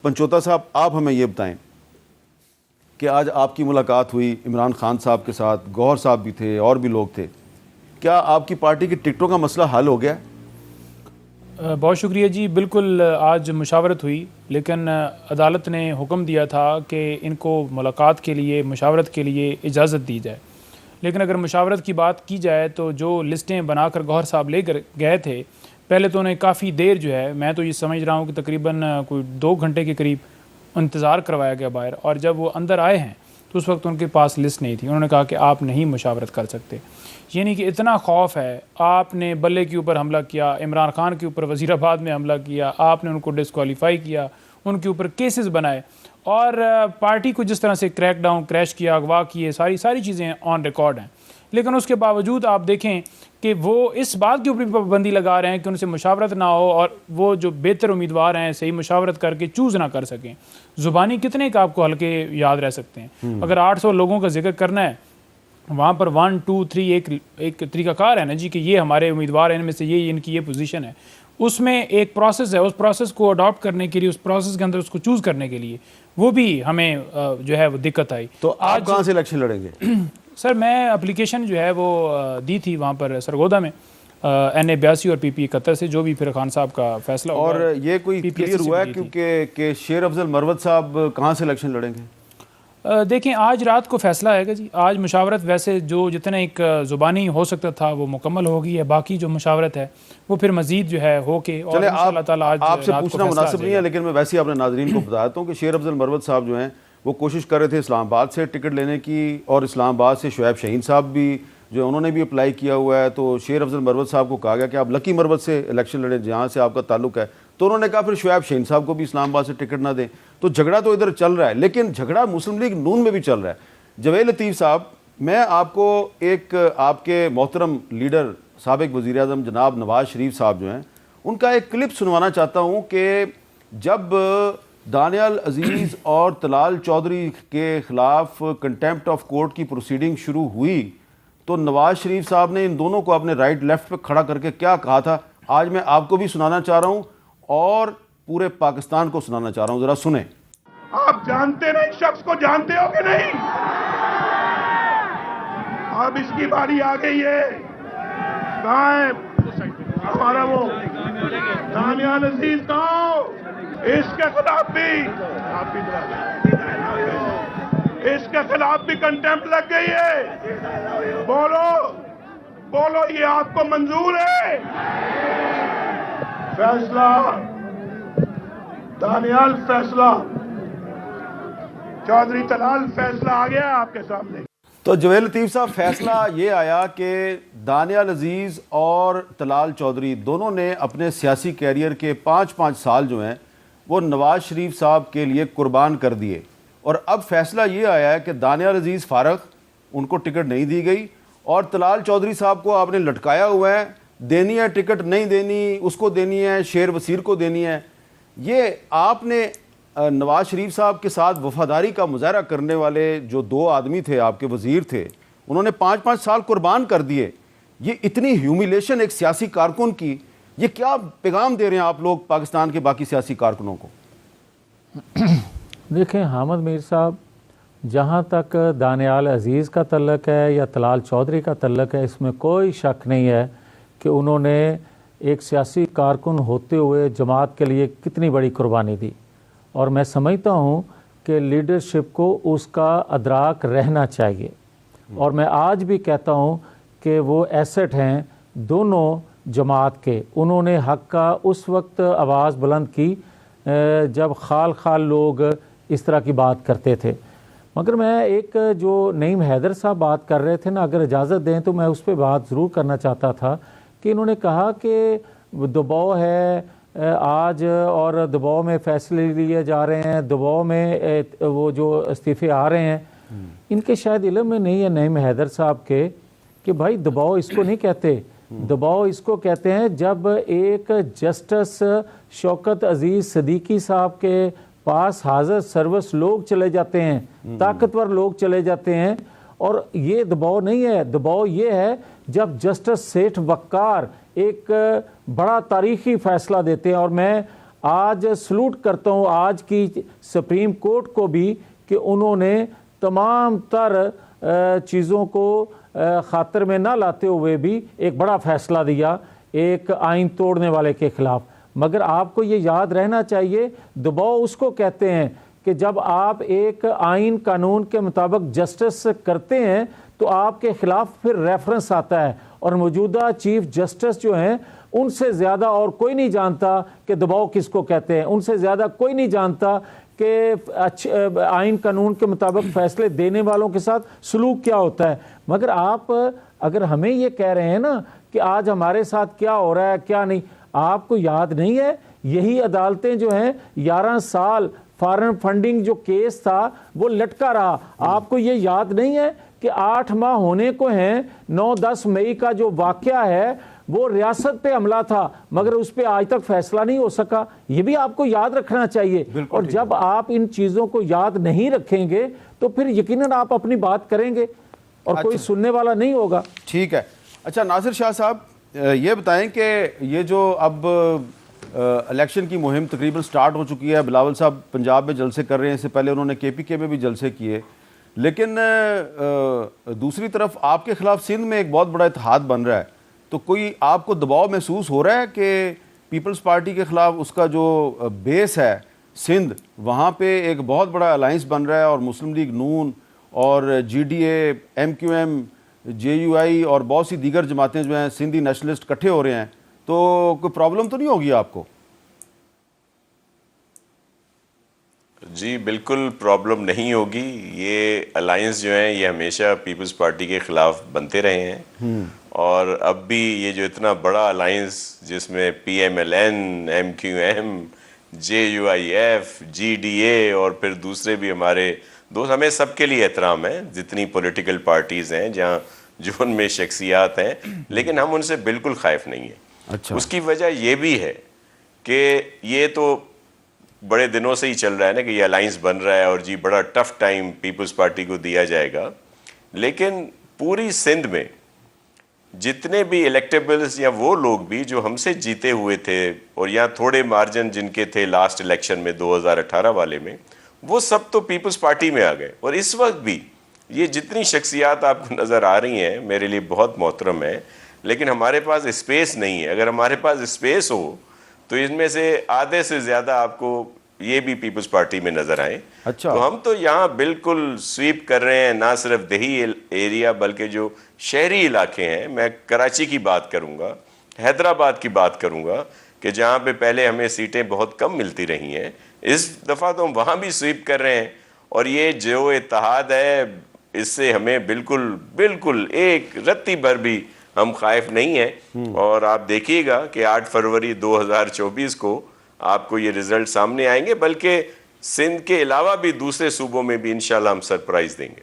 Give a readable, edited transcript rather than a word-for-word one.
پنچوتا صاحب، آپ ہمیں یہ بتائیں کہ آج آپ کی ملاقات ہوئی عمران خان صاحب کے ساتھ، گوہر صاحب بھی تھے اور بھی لوگ تھے، کیا آپ کی پارٹی کی ٹکٹوں کا مسئلہ حل ہو گیا؟ بہت شکریہ جی، بالکل آج مشاورت ہوئی، لیکن عدالت نے حکم دیا تھا کہ ان کو ملاقات کے لیے، مشاورت کے لیے اجازت دی جائے، لیکن اگر مشاورت کی بات کی جائے تو جو لسٹیں بنا کر گوہر صاحب لے کر گئے تھے، پہلے تو انہیں کافی دیر جو ہے، میں تو یہ سمجھ رہا ہوں کہ تقریباً کوئی 2 گھنٹے کے قریب انتظار کروایا گیا باہر، اور جب وہ اندر آئے ہیں تو اس وقت ان کے پاس لسٹ نہیں تھی۔ انہوں نے کہا کہ آپ نہیں مشاورت کر سکتے، یعنی کہ اتنا خوف ہے۔ آپ نے بلے کے اوپر حملہ کیا، عمران خان کے اوپر وزیر آباد میں حملہ کیا، آپ نے ان کو ڈسکوالیفائی کیا، ان کے اوپر کیسز بنائے، اور پارٹی کو جس طرح سے کریک ڈاؤن، کریش کیا، اغوا کیے، ساری چیزیں آن ریکارڈ ہیں، لیکن اس کے باوجود آپ دیکھیں کہ وہ اس بات کے اوپر پابندی لگا رہے ہیں کہ ان سے مشاورت نہ ہو، اور وہ جو بہتر امیدوار ہیں صحیح مشاورت کر کے چوز نہ کر سکیں۔ زبانی کتنے کا آپ کو ہلکے یاد رہ سکتے ہیں؟ اگر 800 لوگوں کا ذکر کرنا ہے، وہاں پر 1 2 3 ایک طریقہ کار ہے نا جی، کہ یہ ہمارے امیدوار ہیں، ان میں سے یہ ان کی یہ پوزیشن ہے، اس میں ایک پروسیس ہے، اس پروسیس کو اڈاپٹ کرنے کے لیے، اس پروسیس کے اندر اس کو چوز کرنے کے لیے وہ بھی ہمیں جو ہے وہ دقت آئی۔ تو آپ کہاں سے الیکشن لڑیں گے؟ سر میں اپلیکیشن جو ہے وہ دی تھی وہاں پر سرگودا میں، NA 82 اور PP 71 سے، جو بھی پھر خان صاحب کا فیصلہ ہوگا۔ اور یہ کوئی کلیئر ہوا ہے کیونکہ کہ شیر افضل مروت صاحب کہاں سے الیکشن لڑیں گے؟ دیکھیں آج رات کو فیصلہ آئے گا جی۔ آج مشاورت ویسے جو جتنے ایک زبانی ہو سکتا تھا وہ مکمل ہوگی ہے، باقی جو مشاورت ہے وہ پھر مزید جو ہے ہو کے، اور انشاءاللہ تعالی آج آپ سے پوچھنا مناسب نہیں ہے، لیکن میں ویسے ہی اپنے ناظرین کو بتاتا ہوں کہ شیر افضل مروت صاحب جو ہیں وہ کوشش کر رہے تھے اسلام آباد سے ٹکٹ لینے کی، اور اسلام آباد سے شعیب شہین صاحب بھی جو انہوں نے بھی اپلائی کیا ہوا ہے، تو شیر افضل مروت صاحب کو کہا گیا کہ آپ لکی مروت سے الیکشن لڑیں جہاں سے آپ کا تعلق ہے، تو انہوں نے کہا پھر شعیب شہین صاحب کو بھی اسلام آباد سے ٹکٹ نہ دیں۔ تو جھگڑا تو ادھر چل رہا ہے، لیکن جھگڑا مسلم لیگ نون میں بھی چل رہا ہے۔ جویل لطیف صاحب، میں آپ کو ایک آپ کے محترم لیڈر سابق وزیر اعظم جناب نواز شریف صاحب جو ہیں ان کا ایک کلپ سنوانا چاہتا ہوں کہ جب دانیال عزیز اور طلال چودھری کے خلاف کنٹیمپٹ آف کورٹ کی پروسیڈنگ شروع ہوئی تو نواز شریف صاحب نے ان دونوں کو اپنے رائٹ لیفٹ پہ کھڑا کر کے کیا کہا تھا، آج میں آپ کو بھی سنانا چاہ رہا ہوں اور پورے پاکستان کو سنانا چاہ رہا ہوں، ذرا سنیں۔ آپ جانتے نہیں شخص کو، جانتے ہو کہ نہیں؟ اب اس کی باری آ گئی ہے، کہاں ہے ہمارا وہ دانیال عزیز؟ کہاں؟ اس کے خلاف بھی کنٹیمپٹ لگ گئی ہے۔ بولو یہ آپ کو منظور ہے؟ فیصلہ دانیال، فیصلہ چودھری طلال، فیصلہ آ گیا آپ کے سامنے۔ تو جویل لطیف صاحب، فیصلہ یہ آیا کہ دانیال عزیز اور طلال چودھری دونوں نے اپنے سیاسی کیریئر کے 5 سال جو ہیں وہ نواز شریف صاحب کے لیے قربان کر دیے، اور اب فیصلہ یہ آیا ہے کہ دانیال عزیز فارغ، ان کو ٹکٹ نہیں دی گئی، اور طلال چودھری صاحب کو آپ نے لٹکایا ہوا ہے، دینی ہے ٹکٹ، نہیں دینی، اس کو دینی ہے، شیر وسیر کو دینی ہے۔ یہ آپ نے نواز شریف صاحب کے ساتھ وفاداری کا مظاہرہ کرنے والے جو 2 آدمی تھے، آپ کے وزیر تھے، انہوں نے 5 سال قربان کر دیے۔ یہ اتنی ہیومیلیشن ایک سیاسی کارکن کی، یہ کیا پیغام دے رہے ہیں آپ لوگ پاکستان کے باقی سیاسی کارکنوں کو؟ دیکھیں حامد میر صاحب، جہاں تک دانیال عزیز کا تعلق ہے یا طلال چودھری کا تعلق ہے، اس میں کوئی شک نہیں ہے کہ انہوں نے ایک سیاسی کارکن ہوتے ہوئے جماعت کے لیے کتنی بڑی قربانی دی، اور میں سمجھتا ہوں کہ لیڈرشپ کو اس کا ادراک رہنا چاہیے، اور میں آج بھی کہتا ہوں کہ وہ ایسٹ ہیں دونوں جماعت کے۔ انہوں نے حق کا اس وقت آواز بلند کی جب خال لوگ اس طرح کی بات کرتے تھے۔ مگر میں ایک جو نعیم حیدر صاحب بات کر رہے تھے نا، اگر اجازت دیں تو میں اس پہ بات ضرور کرنا چاہتا تھا کہ انہوں نے کہا کہ دباؤ ہے آج، اور دباؤ میں فیصلے لیے جا رہے ہیں، دباؤ میں وہ جو استعفے آ رہے ہیں، ان کے شاید علم میں نہیں ہے نعیم حیدر صاحب کے کہ بھائی دباؤ اس کو نہیں کہتے، دباؤ اس کو کہتے ہیں جب ایک جسٹس شوکت عزیز صدیقی صاحب کے پاس حاضر سروس لوگ چلے جاتے ہیں، طاقتور لوگ چلے جاتے ہیں، اور یہ دباؤ نہیں ہے۔ دباؤ یہ ہے جب جسٹس سیٹھ وقار ایک بڑا تاریخی فیصلہ دیتے ہیں، اور میں آج سلوٹ کرتا ہوں آج کی سپریم کورٹ کو بھی کہ انہوں نے تمام تر چیزوں کو خاطر میں نہ لاتے ہوئے بھی ایک بڑا فیصلہ دیا ایک آئین توڑنے والے کے خلاف. مگر آپ کو یہ یاد رہنا چاہیے دباؤ اس کو کہتے ہیں کہ جب آپ ایک آئین قانون کے مطابق جسٹس کرتے ہیں تو آپ کے خلاف پھر ریفرنس آتا ہے, اور موجودہ چیف جسٹس جو ہیں ان سے زیادہ اور کوئی نہیں جانتا کہ دباؤ کس کو کہتے ہیں, ان سے زیادہ کوئی نہیں جانتا کہ آئین قانون کے مطابق فیصلے دینے والوں کے ساتھ سلوک کیا ہوتا ہے. مگر آپ اگر ہمیں یہ کہہ رہے ہیں نا کہ آج ہمارے ساتھ کیا ہو رہا ہے کیا نہیں, آپ کو یاد نہیں ہے یہی عدالتیں جو ہیں 11 سال فارن فنڈنگ جو کیس تھا وہ لٹکا رہا. آپ کو یہ یاد نہیں ہے کہ 8 ماہ ہونے کو ہیں, 9-10 مئی کا جو واقعہ ہے وہ ریاست پہ حملہ تھا مگر اس پہ آج تک فیصلہ نہیں ہو سکا. یہ بھی آپ کو یاد رکھنا چاہیے. اور جب آپ ان چیزوں کو یاد نہیں رکھیں گے تو پھر یقیناً آپ اپنی بات کریں گے اور کوئی سننے والا نہیں ہوگا. ٹھیک ہے. اچھا ناصر شاہ صاحب یہ بتائیں کہ یہ جو اب الیکشن کی مہم تقریباً سٹارٹ ہو چکی ہے, بلاول صاحب پنجاب میں جلسے کر رہے ہیں, اس سے پہلے انہوں نے KPK میں بھی جلسے کیے, لیکن دوسری طرف آپ کے خلاف سندھ میں ایک بہت بڑا اتحاد بن رہا ہے, تو کوئی آپ کو دباؤ محسوس ہو رہا ہے کہ پیپلز پارٹی کے خلاف اس کا جو بیس ہے سندھ, وہاں پہ ایک بہت بڑا الائنس بن رہا ہے اور مسلم لیگ نون اور GDA, MQM, JUI اور بہت سی دیگر جماعتیں جو ہیں سندھی نیشنلسٹ اکٹھے ہو رہے ہیں, تو کوئی پرابلم تو نہیں ہوگی آپ کو؟ جی بالکل پرابلم نہیں ہوگی. یہ الائنس جو ہیں یہ ہمیشہ پیپلز پارٹی کے خلاف بنتے رہے ہیں, اور اب بھی یہ جو اتنا بڑا الائنس جس میں PMLN, MQM, JUIF, GDA اور پھر دوسرے بھی ہمارے دوست, ہمیں سب کے لیے احترام ہے جتنی پولیٹیکل پارٹیز ہیں جہاں جو ان میں شخصیات ہیں, لیکن ہم ان سے بالکل خائف نہیں ہیں. اچھا. اس کی وجہ یہ بھی ہے کہ یہ تو بڑے دنوں سے ہی چل رہا ہے نا کہ یہ الائنس بن رہا ہے اور جی بڑا ٹف ٹائم پیپلز پارٹی کو دیا جائے گا, لیکن پوری سندھ میں جتنے بھی الیکٹیبلز یا وہ لوگ بھی جو ہم سے جیتے ہوئے تھے اور یا تھوڑے مارجن جن کے تھے لاسٹ الیکشن میں 2018 والے میں, وہ سب تو پیپلز پارٹی میں آ گئے. اور اس وقت بھی یہ جتنی شخصیات آپ کو نظر آ رہی ہیں میرے لیے بہت محترم ہے, لیکن ہمارے پاس اسپیس نہیں ہے. اگر ہمارے پاس اسپیس ہو تو ان میں سے آدھے سے زیادہ آپ کو یہ بھی پیپلز پارٹی میں نظر آئیں. اچھا. تو ہم تو یہاں بالکل سویپ کر رہے ہیں, نہ صرف دیہی ایریا بلکہ جو شہری علاقے ہیں. میں کراچی کی بات کروں گا, حیدرآباد کی بات کروں گا کہ جہاں پہ پہلے ہمیں سیٹیں بہت کم ملتی رہی ہیں, اس دفعہ تو ہم وہاں بھی سویپ کر رہے ہیں. اور یہ جو اتحاد ہے اس سے ہمیں بالکل ایک رتی بھر بھی ہم خائف نہیں ہیں. اور آپ دیکھیے گا کہ 8 فروری 2024 کو آپ کو یہ رزلٹ سامنے آئیں گے, بلکہ سندھ کے علاوہ بھی دوسرے صوبوں میں بھی انشاءاللہ ہم سرپرائز دیں گے.